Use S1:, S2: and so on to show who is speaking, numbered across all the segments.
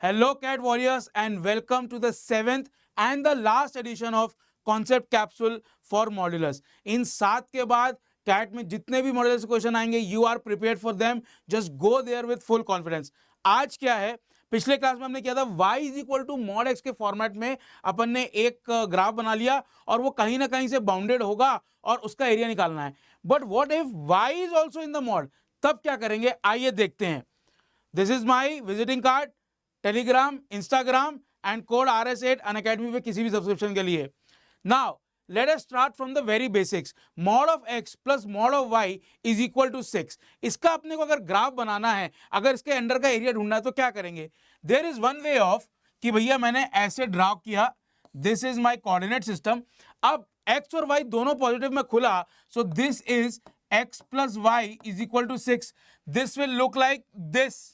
S1: Hello, Cat Warriors, and welcome to the seventh and the last edition of Concept Capsule for Modulus. इन 7 के बाद cat में जितने भी modulus question आएंगे, you are prepared for them. Just go there with full confidence. आज क्या है, पिछले क्लास में हमने किया था y is equal to mod x के फॉर्मेट में अपन ने एक ग्राफ बना लिया और वो कहीं ना कहीं से बाउंडेड होगा और उसका एरिया निकालना है. But what if y is also in the mod, तब क्या करेंगे आइए देखते हैं. This is my visiting card, Telegram, Instagram and code RS8 Unacademy पे किसी भी सब्सक्रिप्शन के लिए. Now let us start from the very basics. Mod of x plus mod of y is equal to 6. इसका अपने को अगर ग्राफ बनाना है, अगर इसके अंडर का एरिया ढूंढना है तो क्या करेंगे. There is one way of कि भैया मैंने ऐसे ड्रा किया, this is my coordinate system. अब x और y दोनों पॉजिटिव में खुला, so this is x plus y is equal to 6. This will look like this.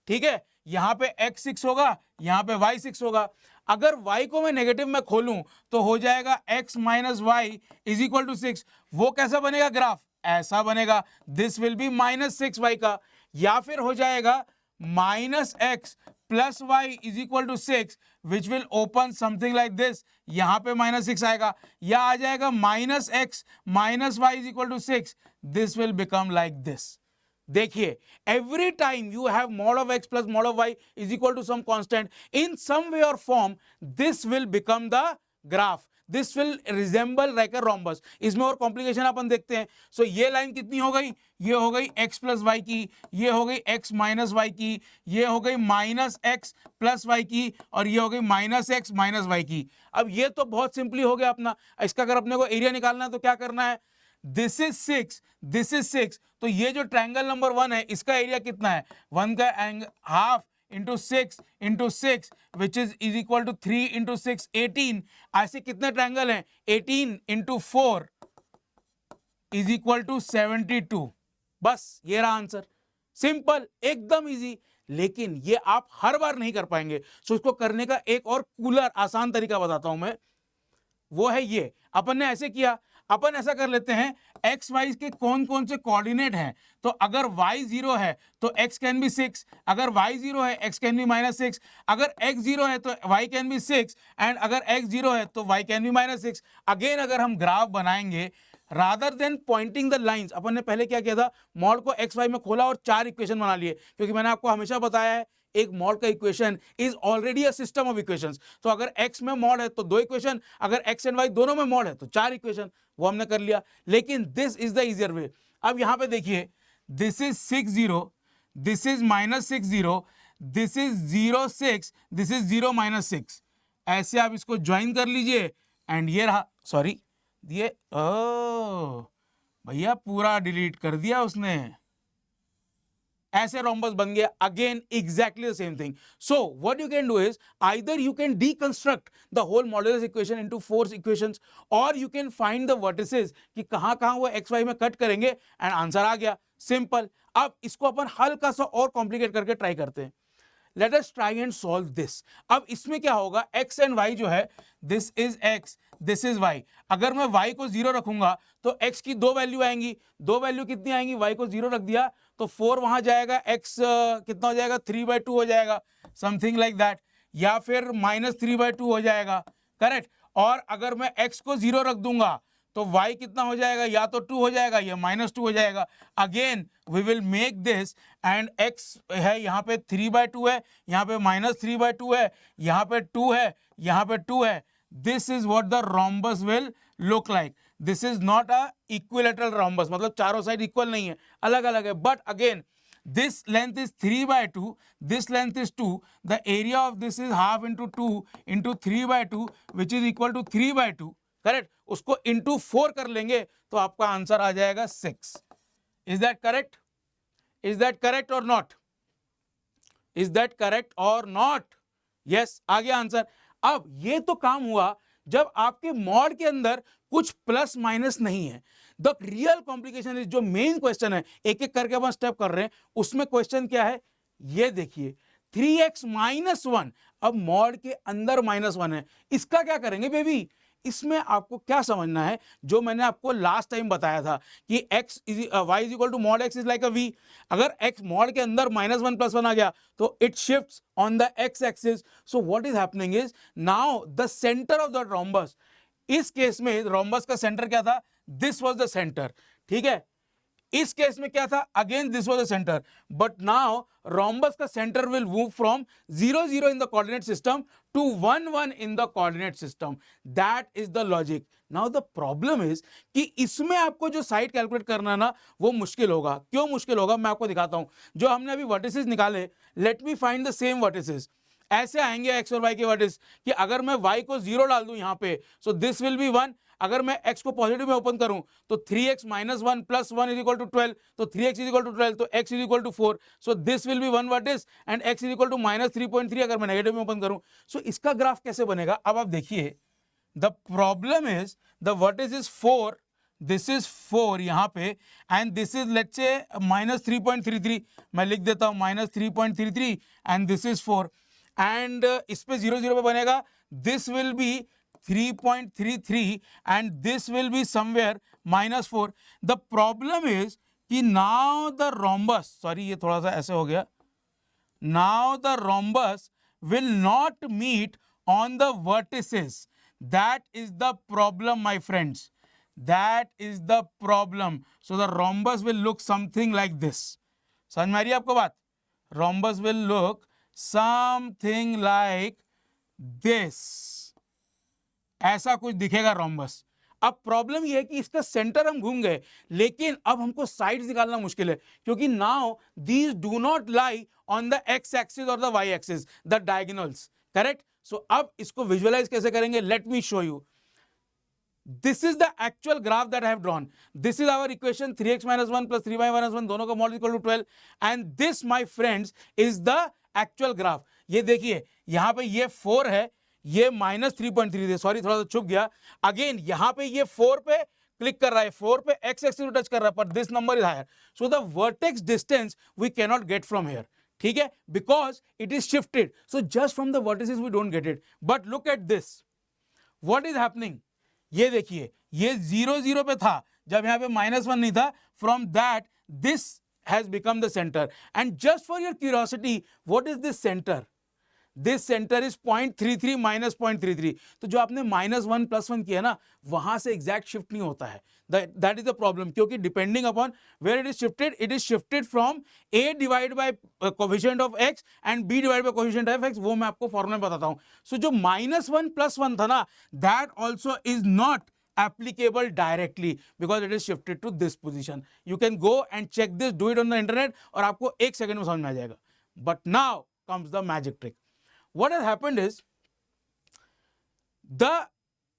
S1: ठीक है, यहां पे x 6 होगा, यहां पे y 6 होगा. अगर y को मैं नेगेटिव में खोलूं तो हो जाएगा x minus y is equal to 6. वो कैसा बनेगा ग्राफ, ऐसा बनेगा. This will B minus 6y का. या फिर हो जाएगा minus x plus y is equal to 6 which will open something like this. यहां पे माइनस 6 आएगा. या आ जाएगा minus x minus y is equal to 6. This will become like this. देखिए, every time you have mod of x plus mod of y is equal to some constant, in some way or form this will become the graph. This will resemble like a rhombus. इसमें और complication अपन देखते हैं. सो ये line कितनी हो गई, ये हो गई x प्लस वाई की, ये हो गई x माइनस वाई की, ये हो गई माइनस एक्स प्लस वाई की, और ये हो गई माइनस एक्स माइनस वाई की. अब ये तो बहुत सिंपली हो गया अपना. इसका अगर अपने को एरिया निकालना है तो क्या करना है, दिस इज 6, दिस इज 6. तो ये जो ट्रायंगल नंबर 1 है, इसका एरिया कितना है, 1 का half into 6 into 6 which is equal to 3 into 6 18. ऐसे कितने ट्रायंगल हैं, 18 इंटू 4 इज इक्वल टू 72. बस ये रहा आंसर. सिंपल, एकदम इजी. लेकिन ये आप हर बार नहीं कर पाएंगे. सो इसको करने का एक और कूलर आसान तरीका बताता हूं मैं. वो है ये, अपन ने ऐसे किया. अपन ऐसा कर लेते हैं, एक्स वाई के कौन कौन से कोऑर्डिनेट हैं. तो अगर y 0 है तो x कैन बी 6, अगर y 0 है x कैन बी माइनस 6, अगर x 0 है तो y कैन बी 6, एंड अगर x 0 है तो y can be minus 6. Again अगर हम ग्राफ बनाएंगे, rather than pointing the lines, अपन ने पहले क्या किया था, मॉड को एक्स वाई में खोला और 4 इक्वेशन बना लिए. क्योंकि मैंने आपको हमेशा बताया है एक मॉड का equation is already a system of equations. तो अगर x में मॉड है तो 2 इक्वेशन, अगर x एंड y दोनों में मॉड है तो 4 इक्वेशन. वो हमने कर लिया. लेकिन this is the easier way. अब यहां पे देखिए, this is 6 0, this is minus 6 0, this is 0 6, this is 0 minus 6. ऐसे आप इसको ज्वाइन कर लीजिए एंड ये रहा, सॉरी ये भैया पूरा डिलीट कर दिया उसने. ऐसे रोम्बस बन गया. Again exactly the same thing. So what you can do is either you can deconstruct the whole modulus equation into 4 equations, और you can find the vertices कि कहां वो एक्स वाई में कट करेंगे एंड आंसर आ गया. Simple. अब इसको अपन हल्का सा और कॉम्प्लिकेट करके ट्राई करते हैं. Let us try and solve this. अब इसमें क्या होगा, x एंड y जो है, this is x, this is y. अगर मैं y को 0 रखूंगा तो x की 2 वैल्यू आएंगी. 2 वैल्यू कितनी आएंगी, y को 0 रख दिया तो 4 वहां जाएगा, x कितना हो जाएगा, 3/2 हो जाएगा, समथिंग लाइक दैट. या फिर माइनस 3/2 हो जाएगा. करेक्ट. और अगर मैं x को 0 रख दूंगा तो y कितना हो जाएगा, या तो 2 हो जाएगा या -2 हो जाएगा. Again we will make this, एंड x है यहाँ पे 3/2 है, यहाँ पे -3/2 है, यहाँ पे 2 है, यहाँ पे 2 है. This is what the rhombus will look like. This is not a equilateral rhombus, मतलब चारों साइड इक्वल नहीं है, अलग अलग है. But again this length is 3/2, this length is 2, the area of this is half into 2 into 3/2 which is equal to 3/2. Correct. उसको into 4 कर लेंगे तो आपका आंसर आ जाएगा 6. Is that correct, is that correct और नॉट, इज दैट करेक्ट और not. Yes, आ गया answer. अब ये तो काम हुआ जब आपके मॉड के अंदर कुछ प्लस माइनस नहीं है. द रियल कॉम्प्लिकेशन इज, जो मेन क्वेश्चन है, एक एक करके अपन स्टेप कर रहे हैं, उसमें क्वेश्चन क्या है ये देखिए, 3x - 1. अब मॉड के अंदर -1 है, इसका क्या करेंगे बेबी, इसमें आपको क्या समझना है, जो मैंने आपको लास्ट टाइम बताया था कि x y is equal to mod x is like a v। अगर x मॉड के अंदर -1 +1 आ गया तो it shifts on the x axis. So what is happening is now the centre of the rhombus, इस केस में rhombus का सेंटर क्या था, दिस वाज द सेंटर, ठीक है। इस केस में क्या था, again this was the center, but now rhombus का center will move from 0 0 in the coordinate system to 1 1 in the coordinate system. That is the logic. Now the problem is कि इसमें आपको जो साइड कैलकुलेट करना है ना वो मुश्किल होगा। क्यों मुश्किल होगा, मैं आपको दिखाता हूं। जो हमने अभी वर्टिसेस निकाले, let me find the same vertices. ऐसे आएंगे एक्स और वाई के वर्टिस कि अगर मैं y को 0 डाल दूं यहां पे, सो दिस विल बी 1। अगर मैं x को पॉजिटिव में ओपन करूं तो 3x - 1 + 1 इज इक्वल टू 12, तो 3x इज इक्वल टू 12, तो x is equal to 4, so this will be 1 vertex and x is equal to -3.3 अगर मैं नेगेटिव में ओपन करूं। सो इसका ग्राफ कैसे बनेगा, अब आप देखिए। The problem is the vertex is 4, this is 4 यहां पे, and this is let's say -3.33, मैं लिख देता हूं -3.33 एंड दिस इज 4, एंड इस पे 0 0 पे बनेगा, this will be 3.33 and this will be somewhere -4। The problem is कि नाउ द रोम्बस, सॉरी ये थोड़ा सा ऐसे हो गया, now the rhombus will not meet on the vertices. That is the problem my friends, that is the problem. So the rhombus will look something like this. समझ में आ रही है आपको बात? Rhombus will look something like this, ऐसा कुछ दिखेगा रोम्बस। अब प्रॉब्लम ये है कि इसका सेंटर हम घूम गए, लेकिन अब हमको साइड्स निकालना मुश्किल है, क्योंकि now these do not lie on the X axis और the Y axis, the diagonals, correct. So अब इसको विजुअलाइज कैसे करेंगे, let me show you. This is the actual graph that I have drawn. This is our equation 3x - 1 + 3y - 1 दोनों का mod equal to 12, and this my friends is the actual graph. ये देखिए यहां पे ये 4 है, ये -3.3 थे, सॉरी थोड़ा सा छुप गया। अगेन यहां पे ये 4 पे क्लिक कर रहा है, 4 पे x एक्सिस टच कर रहा है, पर this number is higher, so the vertex distance we can not get from here, ठीक है, because it is shifted. So just from the vertices we don't get it, but look at this, what is happening. ये देखिए ये 0 0 पे था जब यहां पे -1 नहीं था, from that this has become the centre. And just for your curiosity, what is this centre, this centre is 0.33 - 0.33। तो जो आपने -1 + 1 किया ना, वहां से एग्जैक्ट शिफ्ट नहीं होता है, दैट इज द प्रॉब्लम, क्योंकि depending upon where it is shifted from a divide by coefficient of x and b divide by coefficient of x, वो मैं आपको फॉर्मूला में बताता हूं। सो जो -1 + 1 था ना, that also is not applicable directly because it is shifted to this position. You can go and check this, do it on the internet, और आपको 1 सेकंड में समझ में आ जाएगा। But now comes the magic trick. What has happened is the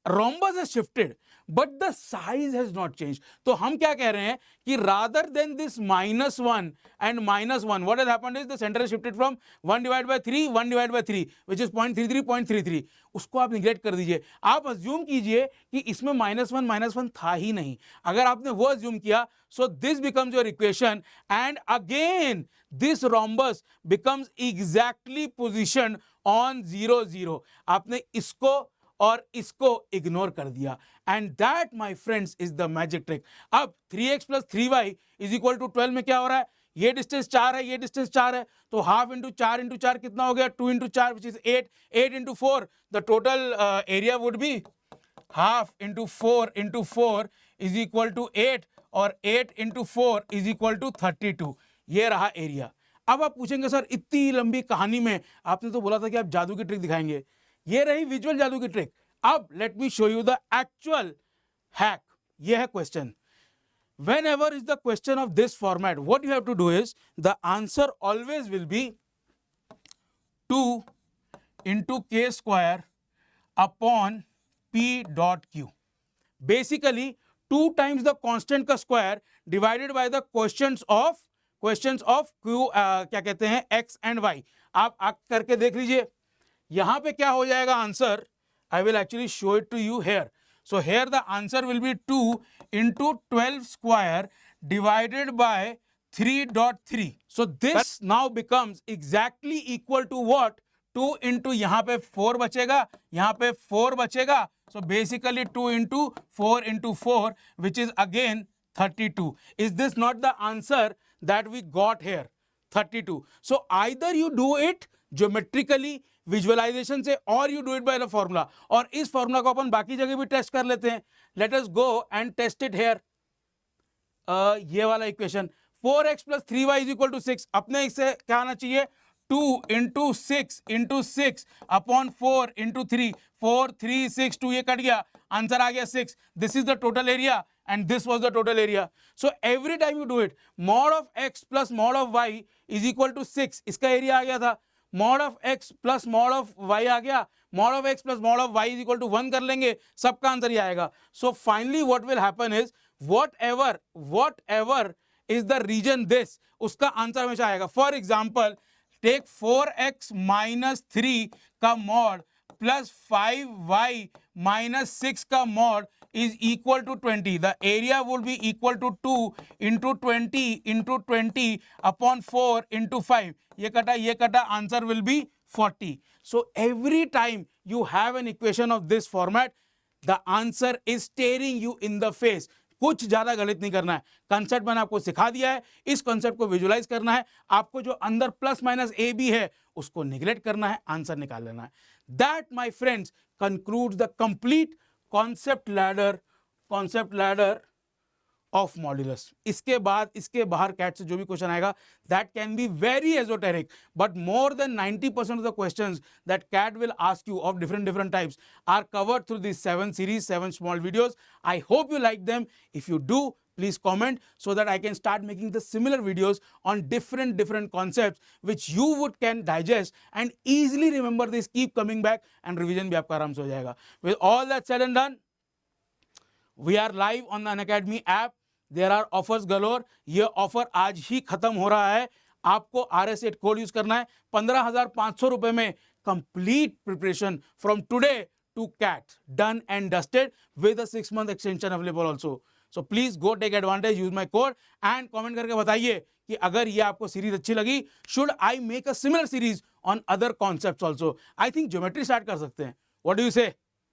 S1: rhombus has shifted but the size has not changed. तो हम क्या कह रहे हैं कि rather than this -1 and -1, what has happened is the center is shifted from 1 divided by 3 1 divided by 3 which is 0.33 0.33। उसको आप neglect कर दीजिए, आप अज्यूम कीजिए कि इसमें -1 था ही नहीं। अगर आपने वो अज्यूम किया, so this becomes your equation and again this rhombus becomes exactly positioned on 0 0। आपने इसको और इसको इग्नोर कर दिया, and that my friends is the magic trick. अब 3x + 3y = 12 में क्या हो रहा है, ये डिस्टेंस 4 है, ये डिस्टेंस 4 है, तो हाफ इंटू 4 × 4 कितना हो गया, 2 × 4 which is 8, 8 × 4, the total area would be half into 4 × 4 is equal to 8, और 8 × 4 इज इक्वल टू 32। ये रहा एरिया। अब आप पूछेंगे सर इतनी लंबी कहानी में आपने तो बोला था कि आप जादू की ट्रिक दिखाएंगे, ये रही विजुअल जादू की ट्रिक। अब late me show you the actual hack. ये है question. Whenever is the question of this format, what you have to do is the answer always will be 2 into k² upon p dot q. Basically 2 times the constant का square divided by the questions of q, क्या कहते हैं, x and y। आप करके देख लीजिए, यहां पे क्या हो जाएगा answer. I will actually show it to you here. So here the answer will be 2 into 12² divided by 3.3. So this now becomes exactly equal to what, 2 into यहाँ पे 4 बचेगा, यहाँ पे 4 बचेगा, So basically 2 into 4 into 4, which is again 32. Is this not the answer that we got here? 32. So either you do it geometrically, visualisation से, और you do it by the formula. और इस फॉर्मूला को अपन बाकी जगह भी टेस्ट कर लेते हैं. Let us go and test it here. ये वाला equation 4x plus 3y is equal to 6. अपने इससे क्या आना चाहिए? 2 इंटू 6 इंटू 6 अपॉन 4 इंटू 3. 4 3 6 2, ये कट गया, आंसर आ गया 6. This is the total area and this was the total area. So every time you do it, mod of x plus mod of y is equal to 6. इसका area आ गया था. mod of x plus mod of y आ गया. mod of x plus mod of y is equal to 1 कर लेंगे, सबका answer ही आएगा. So finally what will happen is whatever is the region this, उसका answer हमेशा आएगा. For example, take 4x minus 3 का mod plus 5y minus 6 का mod is equal to 20. The area would be equal to 2 into 20 upon 4 into 5. ये कटा, answer will be 40. So every time you have an equation of this format, the answer is staring you in the face. कुछ ज्यादा गलत नहीं करना है. Concept मैंने आपको सिखा दिया है. इस कंसेप्ट को विजुअलाइज करना है. आपको जो अंदर प्लस माइनस ए बी है उसको निगलेक्ट करना है, आंसर निकाल लेना है. That my friends concludes the complete concept ladder of modulus. इसके बाद इसके बाहर कैट से जो भी क्वेश्चन आएगा, that can be very esoteric, but more than 90% of the questions that CAT will ask you of different types are covered through this 7 series, 7 small videos. I hope you like them. If you do, please comment so that I can start making the similar videos on different concepts which you can digest and easily remember this. Keep coming back and revision भी आपका आराम से हो जाएगा. With all that said and done, we are live on the Unacademy app. There are offers galore. ये offer आज ही खत्म हो रहा है. आपको RS8 कोड यूज करना है. 15,500 रुपए में complete preparation from today to CAT done and dusted with a 6-month extension available also. So please go take advantage, use my code and comment करके बताइए कि अगर ये आपको सीरीज अच्छी लगी, should I make a similar series on other concepts also? I think geometry start कर सकते हैं. What do you say?